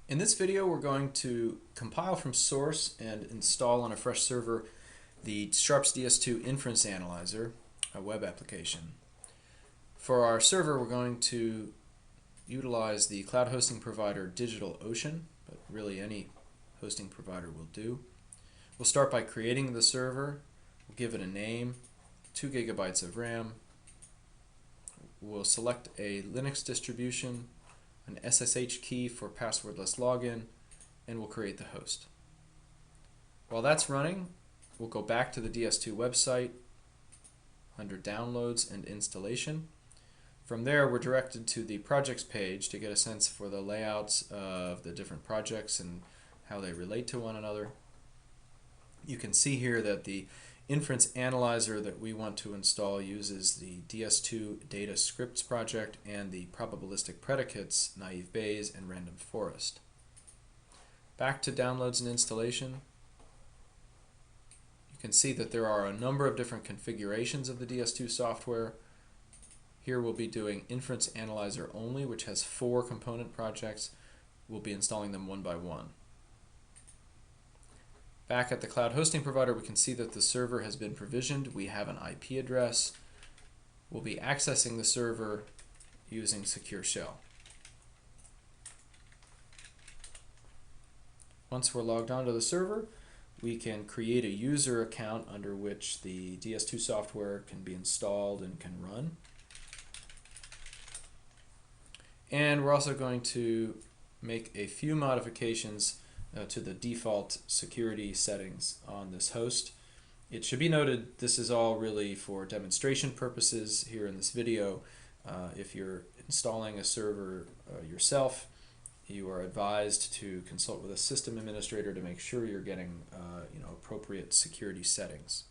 In this video, we're going to compile from source and install on a fresh server the Sharp's DS2 Inference Analyzer, a web application. For our server, we're going to utilize the cloud hosting provider DigitalOcean, but really any hosting provider will do. We'll start by creating the server. We'll give it a name, 2 gigabytes of RAM. We'll select a Linux distribution, an SSH key for passwordless login, and we'll create the host. While that's running, we'll go back to the DS2 website under Downloads and Installation. From there, we're directed to the projects page to get a sense for the layouts of the different projects and how they relate to one another. You can see here that the Inference Analyzer that we want to install uses the DS2 Data Scripts project and the probabilistic predicates, naive Bayes, and random forest. Back to Downloads and Installation. You can see that there are a number of different configurations of the DS2 software. Here we'll be doing Inference Analyzer only, which has 4 component projects. We'll be installing them one by one. Back at the cloud hosting provider, we can see that the server has been provisioned. We have an IP address. We'll be accessing the server using Secure Shell. Once we're logged onto the server, we can create a user account under which the DS2 software can be installed and can run. And we're also going to make a few modifications to the default security settings on this host. It should be noted this is all really for demonstration purposes here in this video. If you're installing a server yourself, you are advised to consult with a system administrator to make sure you're getting appropriate security settings.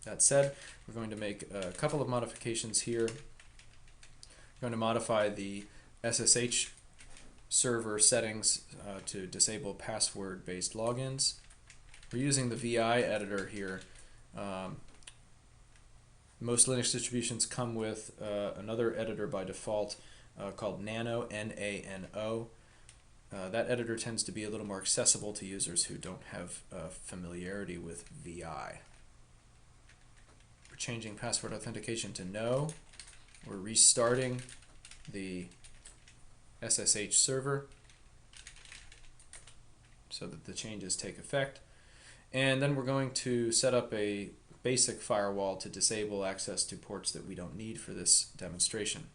That said, we're going to make a couple of modifications here. We're going to modify the SSH server settings to disable password-based logins. We're using the VI editor here. Most Linux distributions come with another editor by default called Nano, N-A-N-O. That editor tends to be a little more accessible to users who don't have familiarity with VI. We're changing password authentication to no. We're restarting the SSH server so that the changes take effect. And then we're going to set up a basic firewall to disable access to ports that we don't need for this demonstration.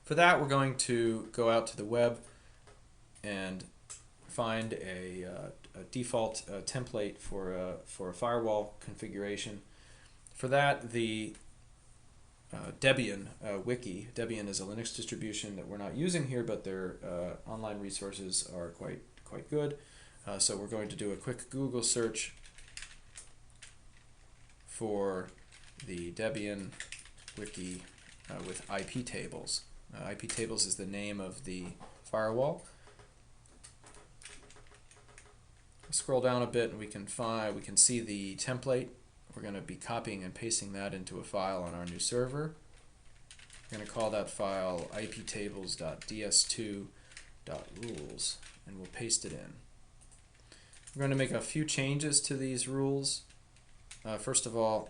For that, we're going to go out to the web and find a default template for a firewall configuration. For that, the Debian wiki. Debian is a Linux distribution that we're not using here, but their online resources are quite good. So we're going to do a quick Google search for the Debian wiki with IP tables. IP tables is the name of the firewall. Scroll down a bit and we can see the template. We're going to be copying and pasting that into a file on our new server. We're going to call that file iptables.ds2.rules, and we'll paste it in. We're going to make a few changes to these rules. First of all,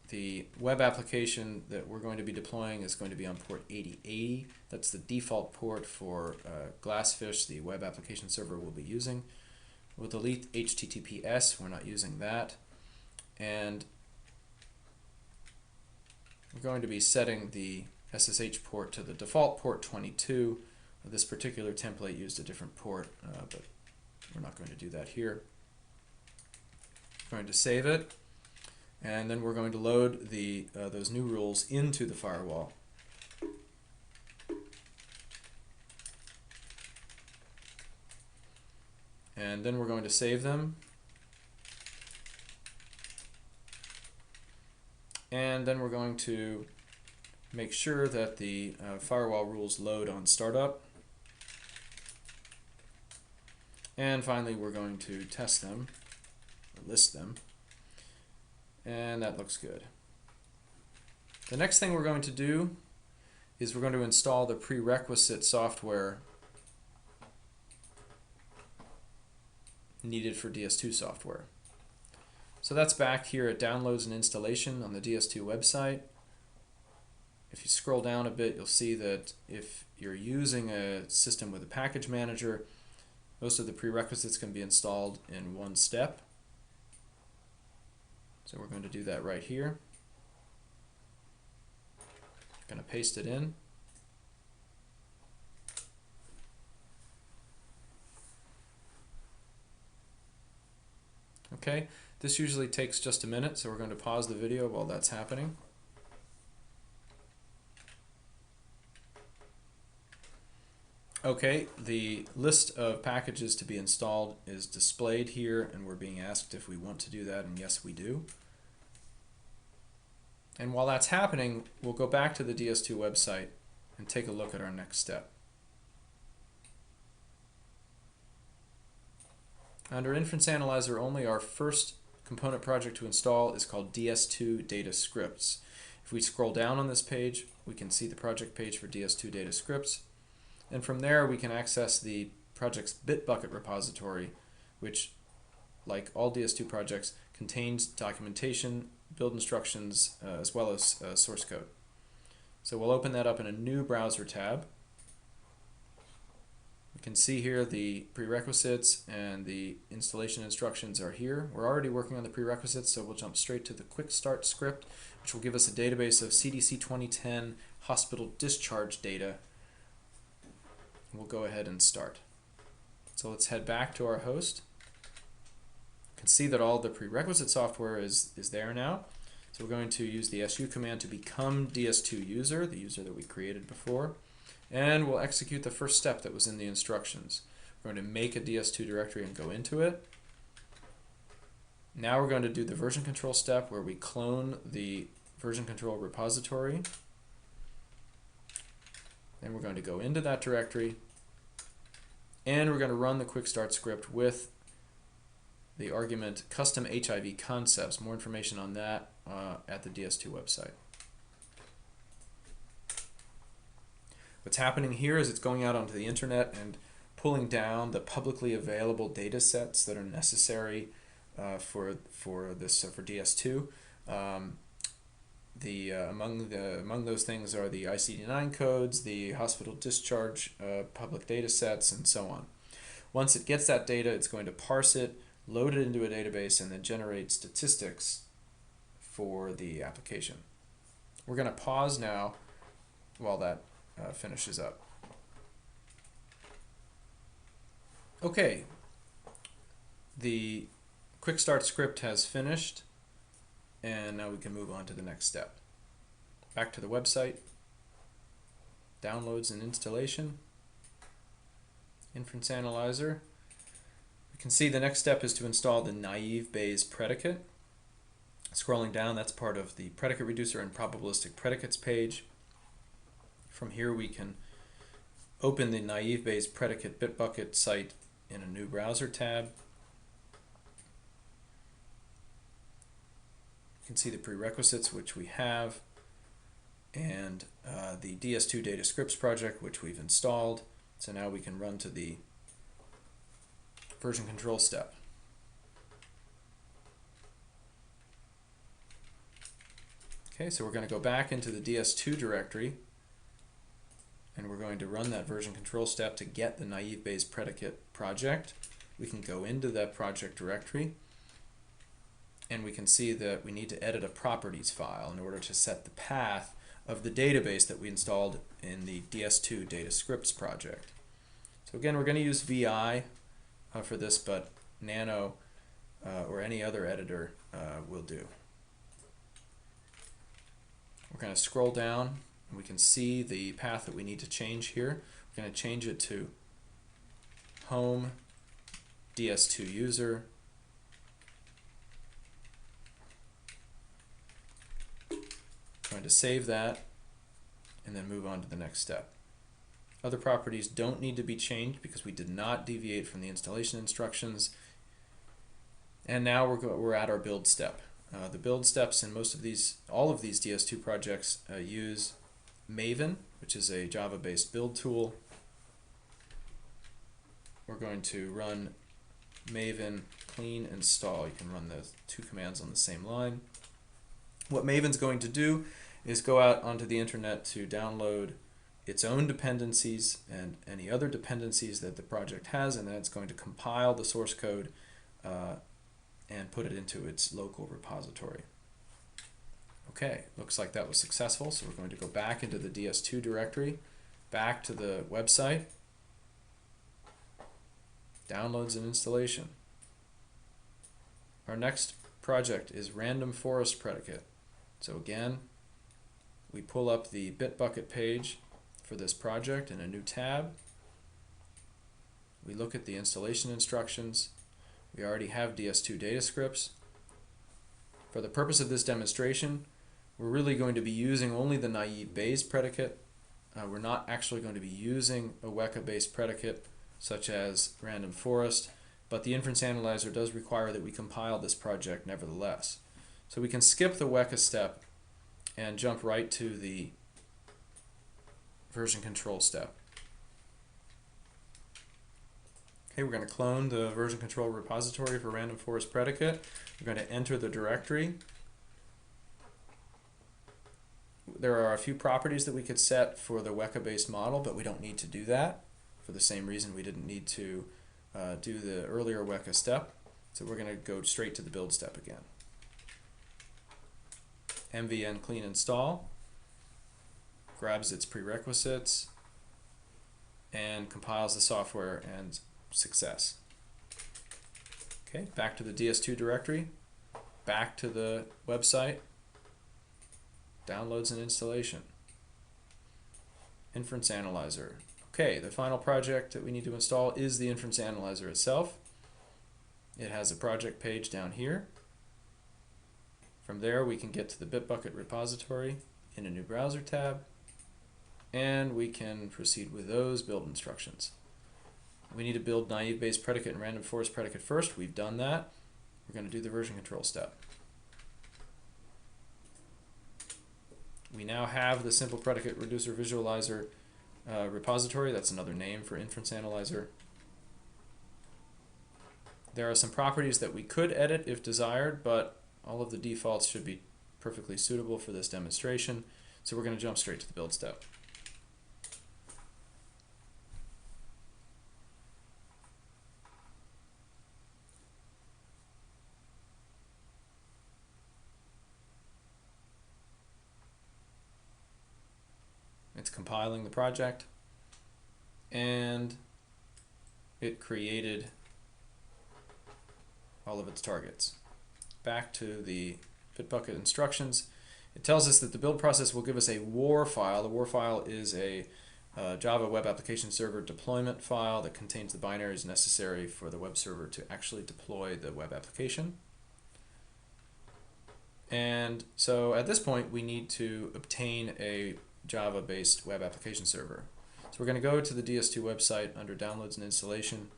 the web application that we're going to be deploying is going to be on port 8080. That's the default port for Glassfish, the web application server we'll be using. We'll delete HTTPS. We're not using that. And we're going to be setting the SSH port to the default port 22. This particular template used a different port, but we're not going to do that here. We're going to save it, and then we're going to load those new rules into the firewall. And then we're going to save them. And then we're going to make sure that the firewall rules load on startup. And finally, we're going to test them, or list them. And that looks good. The next thing we're going to do is we're going to install the prerequisite software needed for DS2 software. So that's back here at Downloads and Installation on the DS2 website. If you scroll down a bit, you'll see that if you're using a system with a package manager, most of the prerequisites can be installed in one step. So we're going to do that right here. Going to paste it in. Okay, this usually takes just a minute, so we're going to pause the video while that's happening. Okay, the list of packages to be installed is displayed here, and we're being asked if we want to do that, and yes, we do. And while that's happening, we'll go back to the DS2 website and take a look at our next step. Under Inference Analyzer only, our first component project to install is called DS2 Data Scripts. If we scroll down on this page, we can see the project page for DS2 Data Scripts. And from there, we can access the project's Bitbucket repository, which, like all DS2 projects, contains documentation, build instructions, as well as source code. So we'll open that up in a new browser tab. You can see here the prerequisites and the installation instructions are here. We're already working on the prerequisites, so we'll jump straight to the quick start script, which will give us a database of CDC 2010 hospital discharge data. We'll go ahead and start. So let's head back to our host. You can see that all the prerequisite software is there now. So we're going to use the su command to become DS2 user, the user that we created before. And we'll execute the first step that was in the instructions. We're going to make a DS2 directory and go into it. Now we're going to do the version control step where we clone the version control repository. Then we're going to go into that directory, and we're going to run the quick start script with the argument custom HIV concepts. More information on that at the DS2 website. What's happening here is it's going out onto the internet and pulling down the publicly available data sets that are necessary for DS2. Among those things are the ICD-9 codes, the hospital discharge public data sets, and so on. Once it gets that data, it's going to parse it, load it into a database, and then generate statistics for the application. We're going to pause now while that finishes up. Okay, the quick start script has finished, and now we can move on to the next step. Back to the website, downloads and installation, Inference Analyzer. We can see the next step is to install the naive Bayes predicate. Scrolling down, that's part of the predicate reducer and probabilistic predicates page. From here we can open the naive Bayes predicate Bitbucket site in a new browser tab. You can see the prerequisites, which we have, and the DS2 Data Scripts project, which we've installed. So now we can run to the version control step. Okay, so we're going to go back into the DS2 directory, and we're going to run that version control step to get the naive Bayes predicate project. We can go into that project directory, and we can see that we need to edit a properties file in order to set the path of the database that we installed in the DS2 Data Scripts project. So again, we're going to use VI for this, but Nano or any other editor will do. We're going to scroll down, and we can see the path that we need to change here. We're going to change it to home DS2 user. Going to save that and then move on to the next step. Other properties don't need to be changed because we did not deviate from the installation instructions. And now we're at our build step. The build steps in all of these DS2 projects use Maven, which is a Java-based build tool. We're going to run maven clean install. You can run the two commands on the same line. What Maven's going to do is go out onto the internet to download its own dependencies and any other dependencies that the project has, and then it's going to compile the source code and put it into its local repository. Okay, looks like that was successful, so we're going to go back into the DS2 directory, back to the website, downloads and installation. Our next project is random forest predicate. So again, we pull up the Bitbucket page for this project in a new tab. We look at the installation instructions. We already have DS2 data scripts. For the purpose of this demonstration, we're really going to be using only the naive Bayes predicate. We're not actually going to be using a Weka-based predicate such as random forest, but the inference analyzer does require that we compile this project nevertheless. So we can skip the Weka step and jump right to the version control step. Okay, we're going to clone the version control repository for random forest predicate. We're going to enter the directory. There are a few properties that we could set for the Weka-based model, but we don't need to do that for the same reason we didn't need to do the earlier Weka step. So we're going to go straight to the build step again. MVN clean install grabs its prerequisites and compiles the software, and success. Okay, back to the DS2 directory, back to the website, downloads and installation. Inference analyzer. Okay, the final project that we need to install is the inference analyzer itself. It has a project page down here. From there we can get to the Bitbucket repository in a new browser tab, and we can proceed with those build instructions. We need to build naive Bayes predicate and random forest predicate first. We've done that. We're going to do the version control step. We now have the simple predicate reducer visualizer repository. That's another name for inference analyzer. There are some properties that we could edit if desired, but all of the defaults should be perfectly suitable for this demonstration. So we're going to jump straight to the build step. It's compiling the project, and it created all of its targets. Back to the Bitbucket instructions. It tells us that the build process will give us a WAR file. The WAR file is a Java Web Application Server deployment file that contains the binaries necessary for the web server to actually deploy the web application. And so at this point we need to obtain a Java-based web application server. So we're going to go to the DS2 website under Downloads and Installation,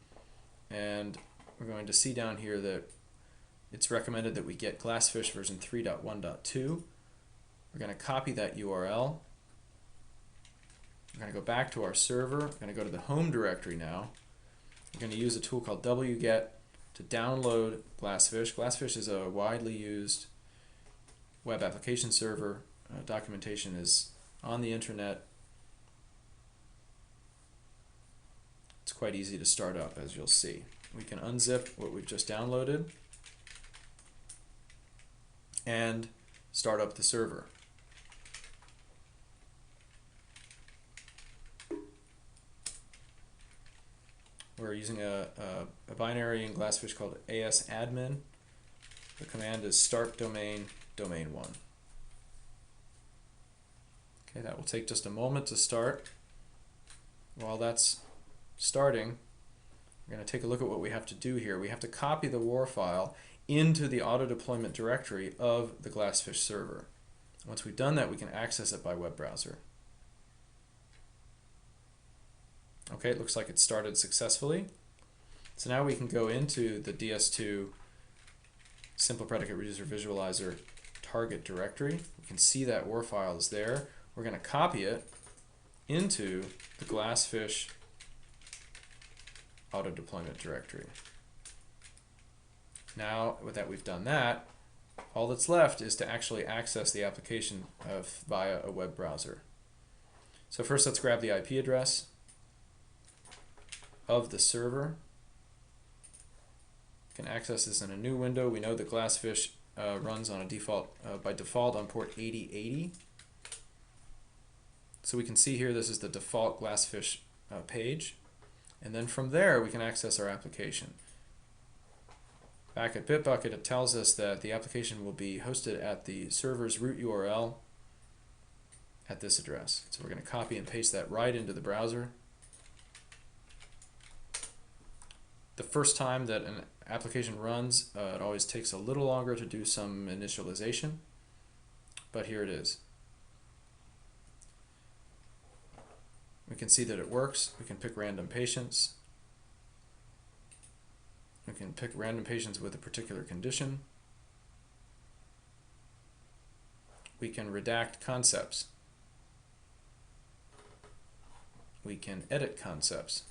and we're going to see down here that it's recommended that we get Glassfish version 3.1.2. We're going to copy that URL. We're going to go back to our server. We're going to go to the home directory now. We're going to use a tool called wget to download Glassfish. Glassfish is a widely used web application server. Documentation is on the internet. It's quite easy to start up, as you'll see. We can unzip what we've just downloaded and start up the server. We're using a binary in Glassfish called asadmin. The command is start domain, domain1. Okay, that will take just a moment to start. While that's starting, we're going to take a look at what we have to do here. We have to copy the WAR file into the auto deployment directory of the Glassfish server. Once we've done that, we can access it by web browser. Okay, it looks like it started successfully. So now we can go into the DS2 simple predicate reducer visualizer target directory. We can see that WAR file is there. We're going to copy it into the Glassfish auto deployment directory. Now that we've done that, all that's left is to actually access the application via a web browser. So first let's grab the IP address of the server. We can access this in a new window. We know that Glassfish runs on by default on port 8080. So we can see here this is the default Glassfish page. And then from there we can access our application. Back at Bitbucket, it tells us that the application will be hosted at the server's root URL at this address. So we're going to copy and paste that right into the browser. The first time that an application runs, it always takes a little longer to do some initialization, but here it is. We can see that it works. We can pick random patients. We can pick random patients with a particular condition. We can redact concepts. We can edit concepts.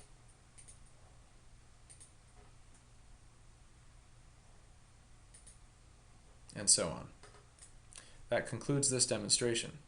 And so on. That concludes this demonstration.